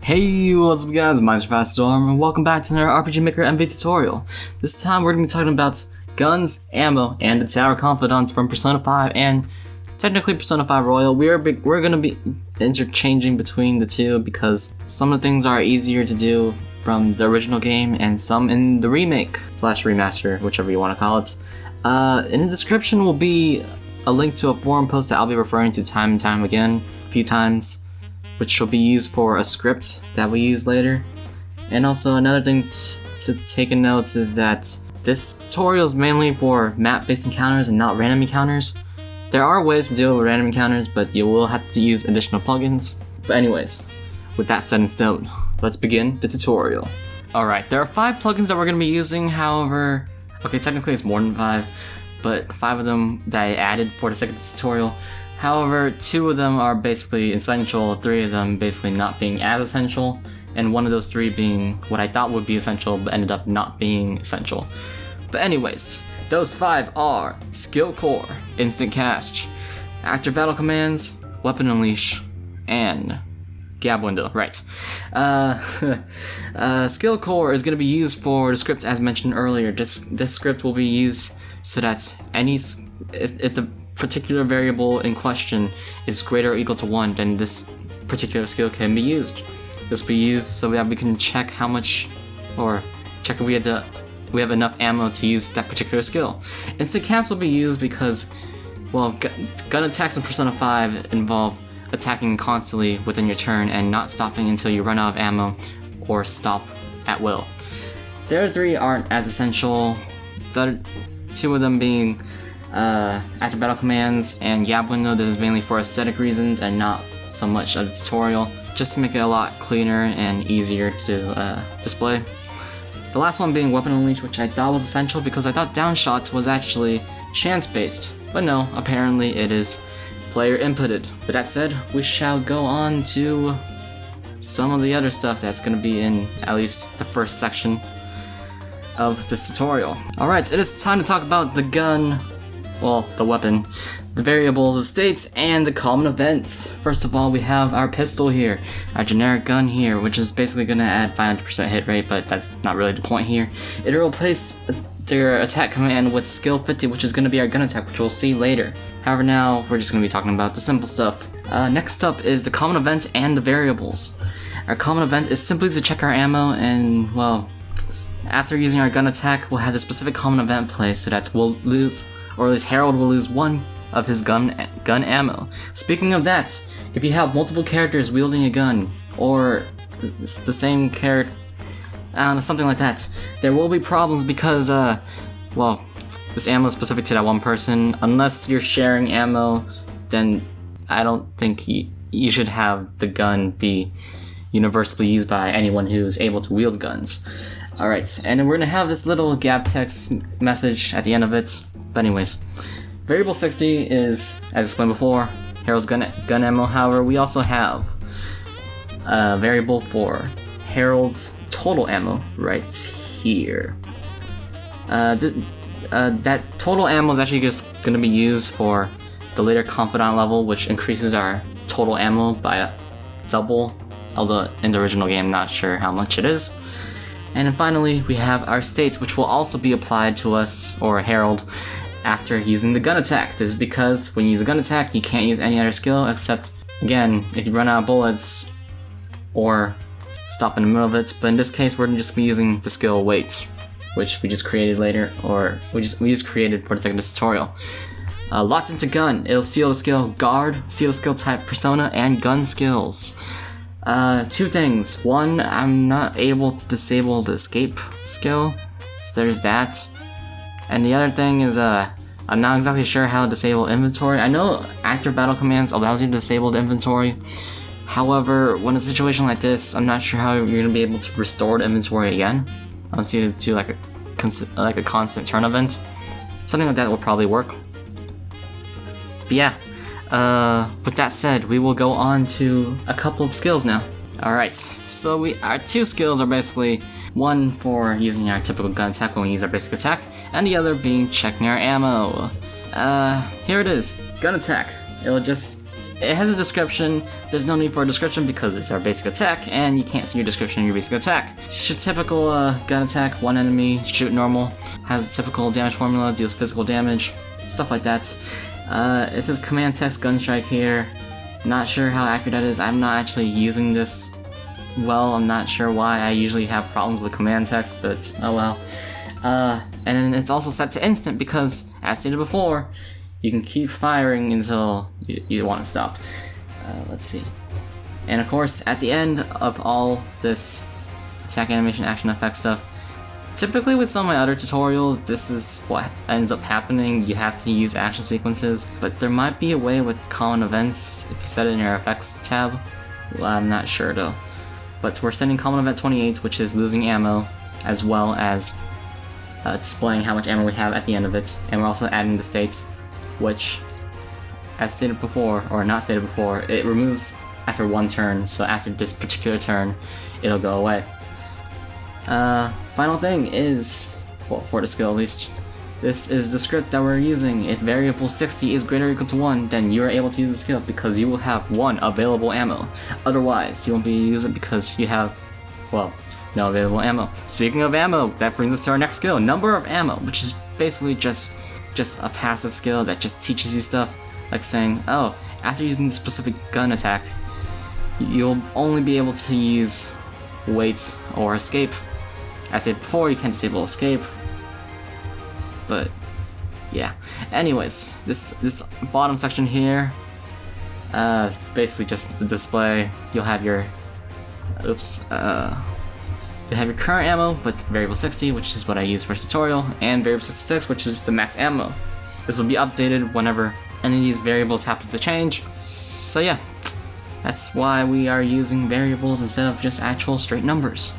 Hey, what's up guys, my name's Storm, and welcome back to another RPG Maker MV tutorial. This time we're going to be talking about guns, ammo, and the Tower Confidant from Persona 5 and technically Persona 5 Royal. We're going to be interchanging between the two because some of the things are easier to do from the original game and some in the remake / remaster, whichever you want to call it. In the description will be a link to a forum post that I'll be referring to time and time again, a few times, which will be used for a script that we use later. And also another thing to take a note is that this tutorial is mainly for map-based encounters and not random encounters. There are ways to deal with random encounters, but you will have to use additional plugins. But anyways, with that set in stone, let's begin the tutorial. Alright, there are 5 plugins that we're going to be using, however, okay, technically it's more than 5, but 5 of them that I added for the sake of the tutorial. However, 2 of them are basically essential, 3 of them basically not being as essential, and one of those 3 being what I thought would be essential but ended up not being essential. But anyways, those 5 are Skill Core, Instant Cast, Active Battle Commands, Weapon Unleash, and Gab Window, right. Skill Core is going to be used for the script as mentioned earlier. This script will be used so that if the particular variable in question is greater or equal to 1, then this particular skill can be used. This will be used so that we can check how much, or check if we have enough ammo to use that particular skill. Instant cast will be used because, well, gun attacks in Persona 5 involve attacking constantly within your turn and not stopping until you run out of ammo or stop at will. The other 3 aren't as essential, the other 2 of them being Active Battle Commands and Gab Window. This is mainly for aesthetic reasons and not so much of a tutorial, just to make it a lot cleaner and easier to display. The last one being Weapon Unleash, which I thought was essential because I thought Downshot was actually chance-based, but no, apparently it is player inputted. With that said, we shall go on to some of the other stuff that's going to be in at least the first section of this tutorial. Alright, it is time to talk about the gun, well, the weapon, the variables, the states, and the common events. First of all, we have our pistol here, our generic gun here, which is basically going to add 500% hit rate, but that's not really the point here. It'll replace their attack command with skill 50, which is going to be our gun attack, which we'll see later. However, now we're just going to be talking about the simple stuff. Next up is the common event and the variables. Our common event is simply to check our ammo, and, well, after using our gun attack, we'll have the specific common event play so that we'll lose, or at least Harold will lose 1 of his gun ammo. Speaking of that, if you have multiple characters wielding a gun, or the same character, something like that, there will be problems because, well, this ammo is specific to that one person. Unless you're sharing ammo, then I don't think you should have the gun be universally used by anyone who's able to wield guns. Alright, and then we're gonna have this little gap text message at the end of it. But anyways, variable 60 is, as explained before, Harold's gun ammo. However, we also have a variable for Harold's total ammo right here. That total ammo is actually just going to be used for the later Confidant level, which increases our total ammo by a double, although in the original game, not sure how much it is. And then finally, we have our states, which will also be applied to us, or Harold, after using the gun attack. This is because when you use a gun attack, you can't use any other skill except, again, if you run out of bullets or stop in the middle of it. But in this case, we're just be using the skill wait, which we just created later, or we just created for the sake of this tutorial. Locked into gun, it'll steal the skill guard, steal the skill type persona, and gun skills. 2 things. 1, I'm not able to disable the escape skill, so there's that. And the other thing is, I'm not exactly sure how to disable inventory. I know Active Battle Commands allows you to disable the inventory. However, when a situation like this, I'm not sure how you're going to be able to restore the inventory again. Unless you do like a constant turn event. Something like that will probably work. But yeah, with that said, we will go on to a couple of skills now. Alright, so our 2 skills are basically one for using our typical gun attack when we use our basic attack, and the other being checking our ammo. Here it is, gun attack. It'll just It has a description. There's no need for a description because it's our basic attack, and you can't see your description in your basic attack. It's just typical gun attack, one enemy, shoot normal, has a typical damage formula, deals physical damage, stuff like that. It says command text gun strike here. Not sure how accurate that is. I'm not actually using this well. I'm not sure why. I usually have problems with command text, but oh well. And it's also set to instant because, as stated before, you can keep firing until you want to stop. Let's see. And of course, at the end of all this attack animation, action effect stuff, typically with some of my other tutorials, this is what ends up happening. You have to use action sequences, but there might be a way with common events if you set it in your effects tab. Well, I'm not sure though. But we're setting common event 28, which is losing ammo, as well as displaying how much ammo we have at the end of it. And we're also adding the state, which, as stated before, or not stated before, it removes after one turn, so after this particular turn, it'll go away. Final thing is, well, for the skill at least, this is the script that we're using. If variable 60 is greater or equal to 1, then you are able to use the skill because you will have 1 available ammo. Otherwise, you won't be able to use it because you have, well, no available ammo. Speaking of ammo, that brings us to our next skill, number of ammo, which is basically just a passive skill that just teaches you stuff, like saying, oh, after using the specific gun attack, you'll only be able to use wait or escape. As I said before, you can't disable escape, but yeah. Anyways, this bottom section here, is basically just the display. You'll have your, you'll have your current ammo with variable 60, which is what I use for this tutorial, and variable 66, which is the max ammo. This will be updated whenever any of these variables happens to change. So yeah, that's why we are using variables instead of just actual straight numbers.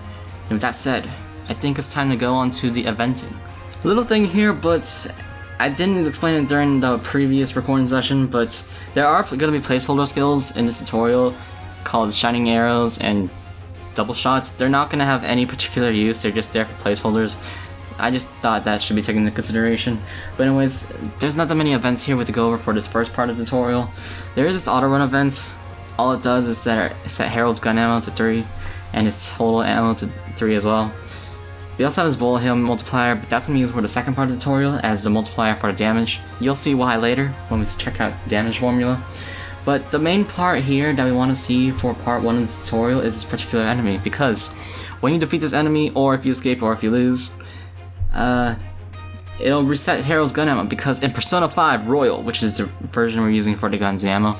And with that said, I think it's time to go on to the eventing. Little thing here, but I didn't explain it during the previous recording session, but there are going to be placeholder skills in this tutorial called Shining Arrows and Double Shots. They're not going to have any particular use, they're just there for placeholders. I just thought that should be taken into consideration. But anyways, there's not that many events here we have to go over for this first part of the tutorial. There is this auto run event. All it does is set Harold's gun ammo to 3, and his total ammo to 3 as well. We also have this bullet hell multiplier, but that's going to be used for the second part of the tutorial as the multiplier for the damage. You'll see why later when we check out its damage formula. But the main part here that we want to see for part 1 of this tutorial is this particular enemy, because when you defeat this enemy, or if you escape, or if you lose, it'll reset Harold's gun ammo, because in Persona 5 Royal, which is the version we're using for the guns and ammo,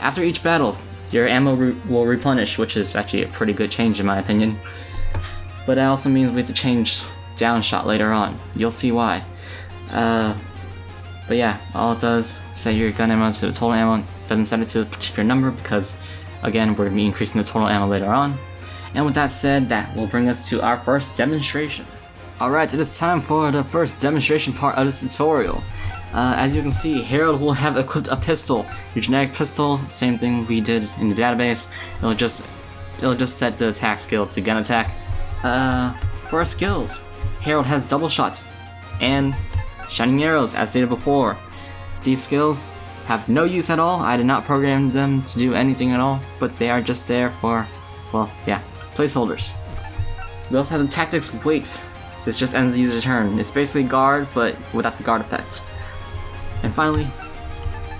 after each battle, your ammo will replenish, which is actually a pretty good change in my opinion. But that also means we have to change Downshot later on. You'll see why. But yeah, all it does is set your gun ammo to the total ammo. Doesn't set it to a particular number because, again, we're going to be increasing the total ammo later on. And with that said, that will bring us to our first demonstration. Alright, it is time for the first demonstration part of this tutorial. As you can see, Harold will have equipped a pistol. Your generic pistol, same thing we did in the database. It'll just set the attack skill to gun attack. For our skills, Harold has double shot and shining arrows, as stated before. These skills have no use at all. I did not program them to do anything at all, but they are just there for, well, yeah, placeholders. We also have the tactics wait. This just ends the user's turn. It's basically guard, but without the guard effect. And finally,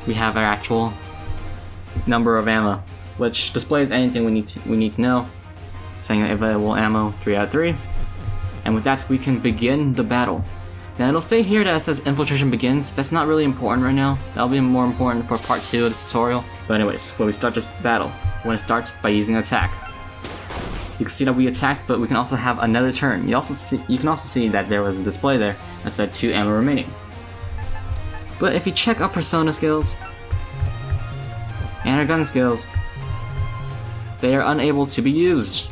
we have our actual number of ammo, which displays anything we need to know, saying that available ammo 3 out of 3. And with that, we can begin the battle. Now it'll stay here that it says Infiltration begins. That's not really important right now. That'll be more important for part 2 of this tutorial. But anyways, when we start this battle, we're going to start by using attack. You can see that we attacked, but we can also have another turn. You can also see that there was a display there that said 2 ammo remaining. But if you check our Persona skills and our gun skills, they are unable to be used.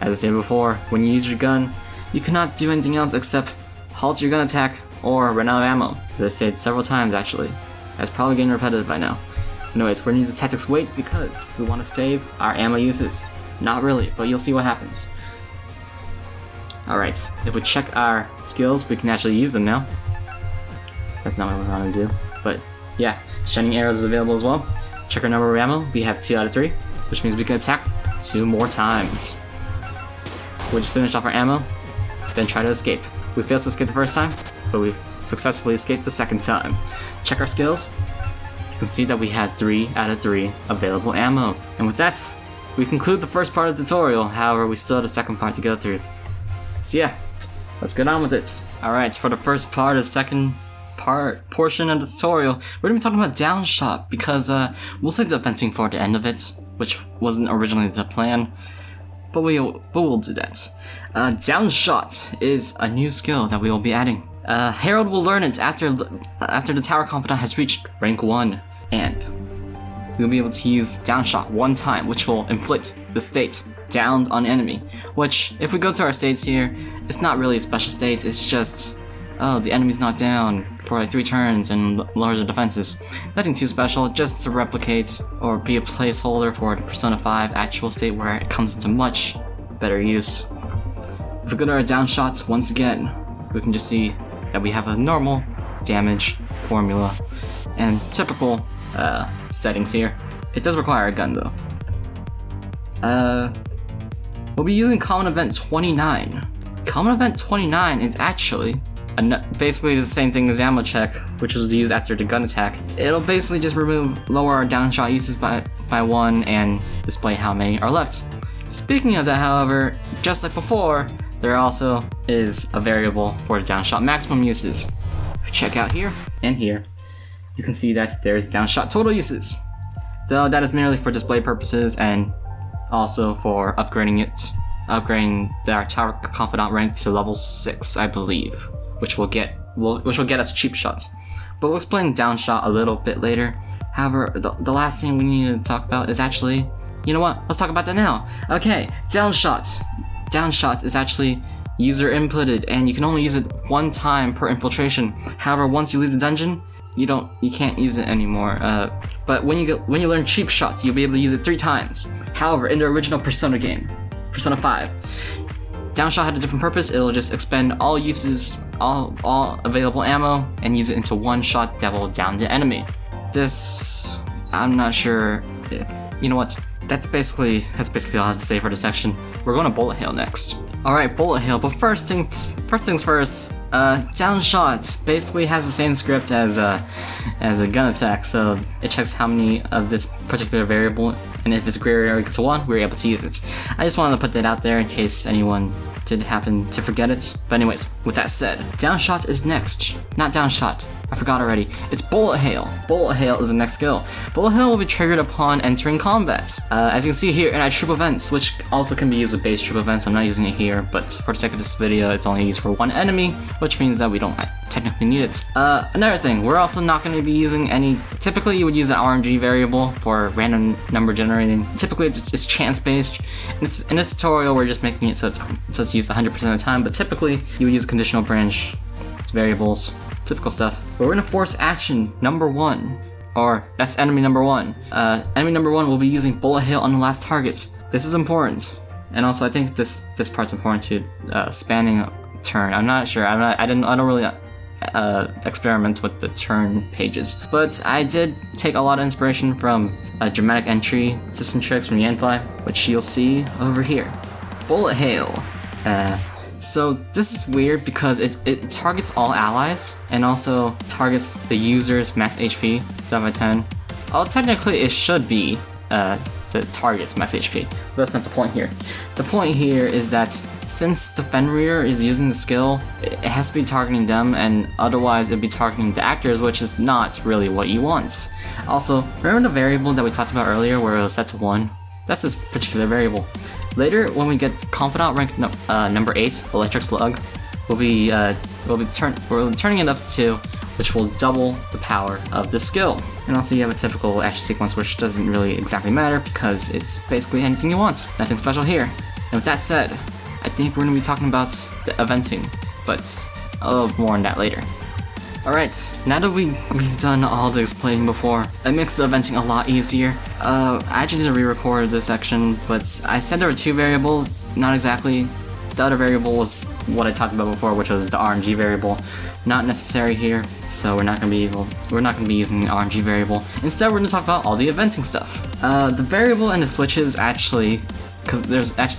As I said before, when you use your gun, you cannot do anything else except halt your gun attack or run out of ammo. As I said several times actually. That's probably getting repetitive by now. Anyways, we're gonna use the tactics wait because we want to save our ammo uses. Not really, but you'll see what happens. Alright, if we check our skills, we can actually use them now. That's not what we want to do, but yeah, shining arrows is available as well. Check our number of ammo. We have 2 out of 3, which means we can attack 2 more times. We'll just finish off our ammo, then try to escape. We failed to escape the first time, but we successfully escaped the second time. Check our skills. You can see that we had 3 out of 3 available ammo. And with that, we conclude the first part of the tutorial. However, we still have the second part to go through. So yeah, let's get on with it. Alright, for the first part of the second portion of the tutorial, we're gonna be talking about Downshot because we'll save the venting for the end of it, which wasn't originally the plan, but we'll do that. Downshot is a new skill that we will be adding. Herald will learn it after the Tower Confidant has reached rank 1, and we'll be able to use Downshot 1 time, which will inflict the state down on enemy. Which, if we go to our states here, it's not really a special state, it's just, oh, the enemy's not down for like 3 turns and lowers their defenses. Nothing too special, just to replicate or be a placeholder for the Persona 5 actual state where it comes into much better use. If we go to our Downshots once again, we can just see that we have a normal damage formula and typical settings here. It does require a gun though. We'll be using Common Event 29. Common Event 29 is actually basically the same thing as ammo check, which was used after the gun attack. It'll basically just lower our downshot uses by 1 and display how many are left. Speaking of that, however, just like before, there also is a variable for the downshot maximum uses. Check out here and here. You can see that there's downshot total uses, though that is merely for display purposes and also for upgrading our Tower Confidant rank to level 6, I believe, which will get us cheap shots. But we'll explain downshot a little bit later. However, the last thing we need to talk about is actually, you know what? Let's talk about that now. Okay, downshot. Downshot is actually user inputted, and you can only use it 1 time per infiltration. However, once you leave the dungeon, you can't use it anymore. But when you learn cheap shots, you'll be able to use it 3 times. However, in the original Persona game, Persona 5, Downshot had a different purpose. It'll just expend all uses, all available ammo, and use it into 1 shot that will down the enemy. This, I'm not sure if, you know what? That's basically all I have to say for this section. We're going to Bullet Hail next. Alright, Bullet Hail, but first things first, Downshot basically has the same script as a gun attack, so it checks how many of this particular variable, and if it's greater or equal to 1, we're able to use it. I just wanted to put that out there in case anyone did happen to forget it. But anyways, with that said, Downshot is next. Not Downshot, I forgot already. It's Bullet Hail. Bullet Hail is the next skill. Bullet Hail will be triggered upon entering combat. As you can see here in our troop events, which also can be used with base troop events. I'm not using it here, but for the sake of this video, it's only used for 1 enemy, which means that we don't technically need it. Another thing, we're also not going to be using any. Typically, you would use an RNG variable for random number generating. Typically, it's chance based. In this tutorial, we're just making it so it's used 100% of the time. But typically, you would use conditional branch variables. Typical stuff. But we're gonna force action number 1, or that's enemy number 1. Enemy number 1 will be using Bullet Hail on the last target. This is important, and also I think this part's important to spanning a turn. I'm not sure. I don't really experiment with the turn pages, but I did take a lot of inspiration from a dramatic entry tips and tricks from Yanfly, which you'll see over here. Bullet Hail. So this is weird because it targets all allies and also targets the user's max HP divided by 10. Well, technically it should be the target's max HP, but that's not the point here. The point here is that since the Fenrir is using the skill, it has to be targeting them, and otherwise it'd be targeting the actors, which is not really what you want. Also, remember the variable that we talked about earlier where it was set to 1? That's this particular variable. Later, when we get Confidant rank number 8, Electric Slug, we'll be turning it up to 2, which will double the power of the skill. And also, you have a typical action sequence, which doesn't really exactly matter because it's basically anything you want. Nothing special here. And with that said, I think we're going to be talking about the eventing, but a little more on that later. Alright, now that we've done all the explaining before, it makes the eventing a lot easier. I actually did a re-record this section, but I said there were 2 variables, not exactly The other variable was what I talked about before, which was the RNG variable. Not necessary here, so we're not gonna be using the RNG variable. Instead, we're gonna talk about all the eventing stuff. The variable and the switches actually, because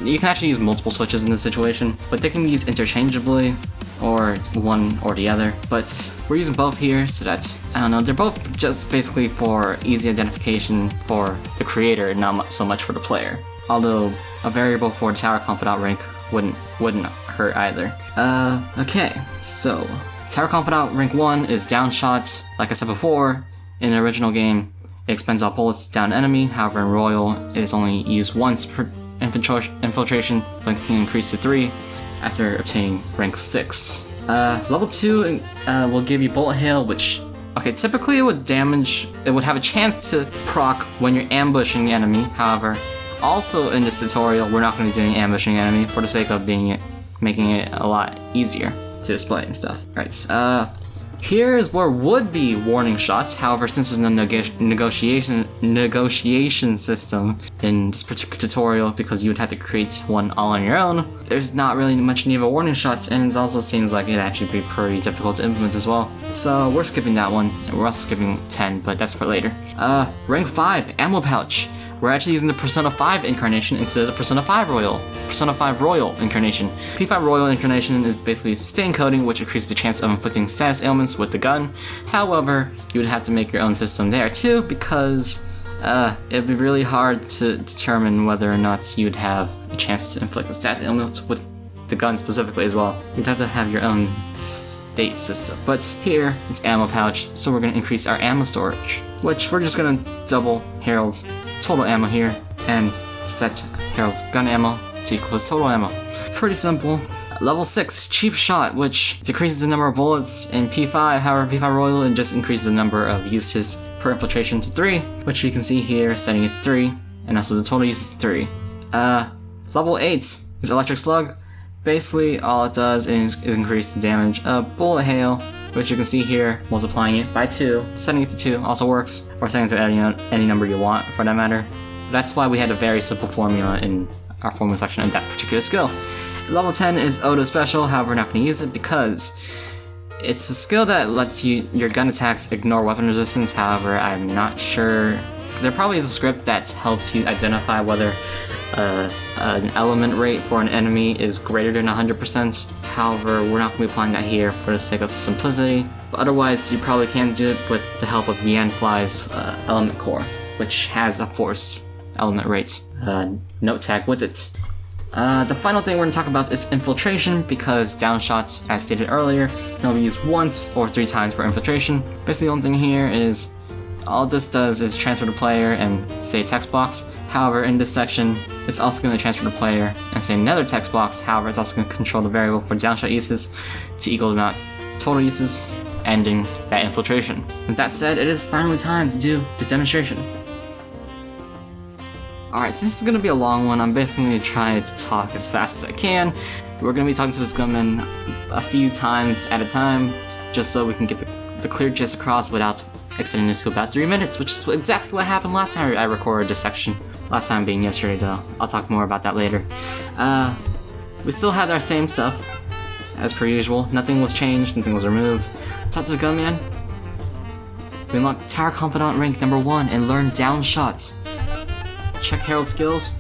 you can actually use multiple switches in this situation, but they can be used interchangeably, or one or the other. But we're using both here, so that, I don't know, they're both just basically for easy identification for the creator and not so much for the player. Although a variable for the Tower Confidant rank wouldn't hurt either. Okay, so Tower Confidant rank 1 is Downshot. Like I said before, in the original game, it expends all bullets down an enemy. However, in Royal, it is only used once per infiltration, but can increase to 3 after obtaining rank 6. Level 2 will give you Bullet Hail, which, okay, typically it would have a chance to proc when you're ambushing the enemy. However, also in this tutorial, we're not going to be doing ambushing enemy for the sake of making it a lot easier to display and stuff. Alright, here's where would be warning shots. However, since there's no negotiation system in this particular tutorial, because you would have to create one all on your own, there's not really much need of warning shots, and it also seems like it'd actually be pretty difficult to implement as well. So we're skipping that one, and we're also skipping 10, but that's for later. Rank 5, Ammo Pouch. We're actually using the Persona 5 incarnation instead of the Persona 5 Royal incarnation. P5 Royal incarnation is basically stay encoding, which increases the chance of inflicting status ailments with the gun. However, you would have to make your own system there too, because it'd be really hard to determine whether or not you'd have a chance to inflict a status ailment with the gun specifically as well. You'd have to have your own state system. But here, it's Ammo Pouch, so we're going to increase our ammo storage, which we're just going to double Harold's total ammo here, and set Harold's gun ammo to equal his total ammo. Pretty simple. Level 6, Cheap Shot, which decreases the number of bullets in P5, however P5 Royal, it just increases the number of uses per infiltration to 3, which you can see here, setting it to 3, and also the total uses to 3. Level 8 is Electric Slug. Basically, all it does is increase the damage of Bullet Hail, which you can see here, multiplying it by 2, setting it to 2 also works, or setting it to any number you want for that matter. But that's why we had a very simple formula in our formula section of that particular skill. Level 10 is Oda Special, however we're not going to use it because it's a skill that lets your gun attacks ignore weapon resistance. However, I'm not sure. There probably is a script that helps you identify whether an element rate for an enemy is greater than 100%. However, we're not going to be applying that here for the sake of simplicity. But otherwise, you probably can do it with the help of Yanfly's element core, which has a force element rate note tag with it. The final thing we're going to talk about is Infiltration, because Downshot, as stated earlier, can only be used once or 3 times per infiltration. Basically, the only thing here is all this does is transfer the player and say text box. However, in this section, it's also going to transfer the player and say another text box. However, it's also going to control the variable for Downshot uses to equal the amount total uses, ending that infiltration. With that said, it is finally time to do the demonstration. Alright, so this is going to be a long one. I'm basically going to try to talk as fast as I can. We're going to be talking to this gunman a few times at a time, just so we can get the clear gist across without extending this to about 3 minutes, which is exactly what happened last time I recorded this section. Last time being yesterday, though. I'll talk more about that later. We still had our same stuff, as per usual. Nothing was changed, nothing was removed. Talk to the gunman. We unlocked Tower Confidant rank number 1 and learn Downshot. Check Herald skills.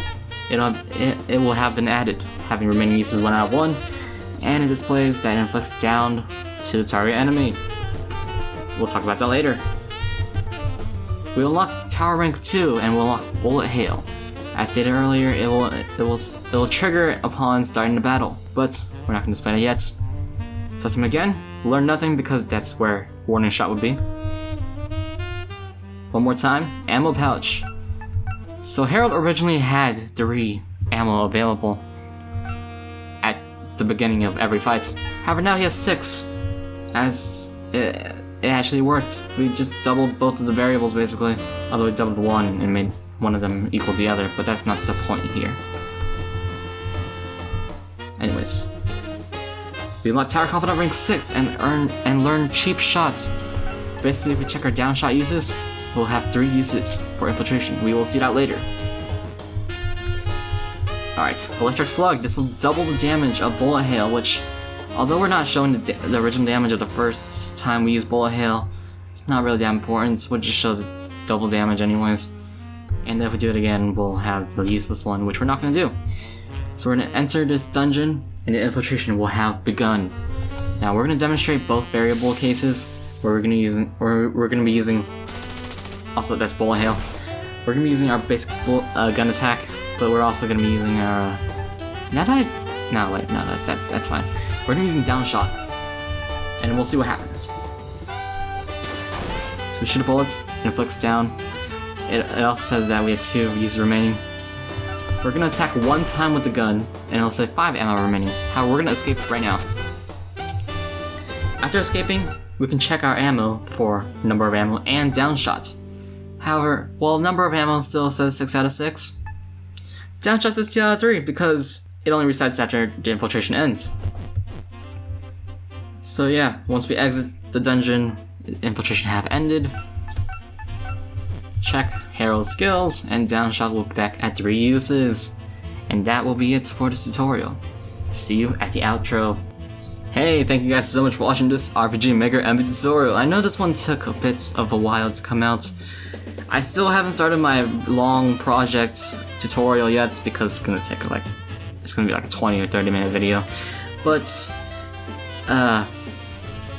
It will have been added, having remaining uses 1 out of 1, and it displays that it inflicts down to the target enemy. We'll talk about that later. We unlocked Tower rank 2 and we'll unlock Bullet Hail. As stated earlier, it will trigger upon starting the battle, but we're not going to display that yet. Test him again. Learn nothing because that's where warning shot would be. One more time. Ammo pouch. So Harold originally had 3 ammo available at the beginning of every fight. However, now he has 6, as it actually worked. We just doubled both of the variables basically, although we doubled one and made one of them equal the other, but that's not the point here. Anyways, we unlock Tower Confidant rank 6 and learn Cheap Shot. Basically, if we check our Downshot uses, we'll have 3 uses for infiltration. We will see that later. Alright, Electric Slug. This will double the damage of Bullet Hail, which, although we're not showing the original damage of the first time we use Bullet Hail, it's not really that important. We'll just show the double damage anyways. And if we do it again, we'll have the useless one, which we're not going to do. So we're going to enter this dungeon, and the infiltration will have begun. Now we're going to demonstrate both variable cases, where we're going to be using, also that's Bullet Hail. We're going to be using our basic gun attack, but we're also going to be using our, that's fine. We're going to be using Downshot, and we'll see what happens. So we shoot a bullet, inflicts down. It also says that we have 2 uses remaining. We're gonna attack 1 time with the gun, and it'll say 5 ammo remaining. However, we're gonna escape right now. After escaping, we can check our ammo for number of ammo and downshot. However, while number of ammo still says 6 out of 6, downshot says 2 out of 3 because it only resets after the infiltration ends. So yeah, once we exit the dungeon, infiltration have ended. Check Herald skills, and Downshot will be back at 3 uses. And that will be it for this tutorial. See you at the outro. Hey, thank you guys so much for watching this RPG Maker MV tutorial. I know this one took a bit of a while to come out. I still haven't started my long project tutorial yet because it's gonna take like, it's gonna be like a 20 or 30 minute video. But,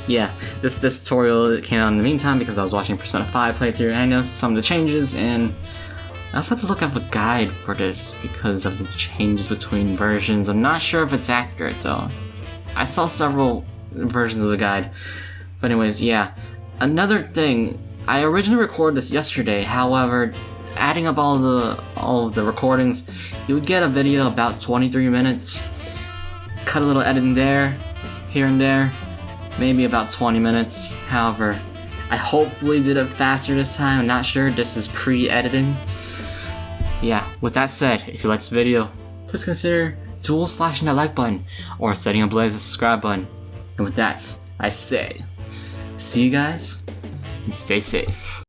yeah, this tutorial came out in the meantime because I was watching Persona 5 playthrough and I noticed some of the changes, and I also have to look up a guide for this because of the changes between versions. I'm not sure if it's accurate though. I saw several versions of the guide. But anyways, yeah. Another thing, I originally recorded this yesterday, however, adding up all of the recordings, you would get a video about 23 minutes. Cut a little edit in there, here and there. Maybe about 20 minutes. However, I hopefully did it faster this time. I'm not sure. This is pre-editing. Yeah, with that said, if you liked this video, please consider slashing that like button or setting ablaze the subscribe button. And with that, I say, see you guys and stay safe.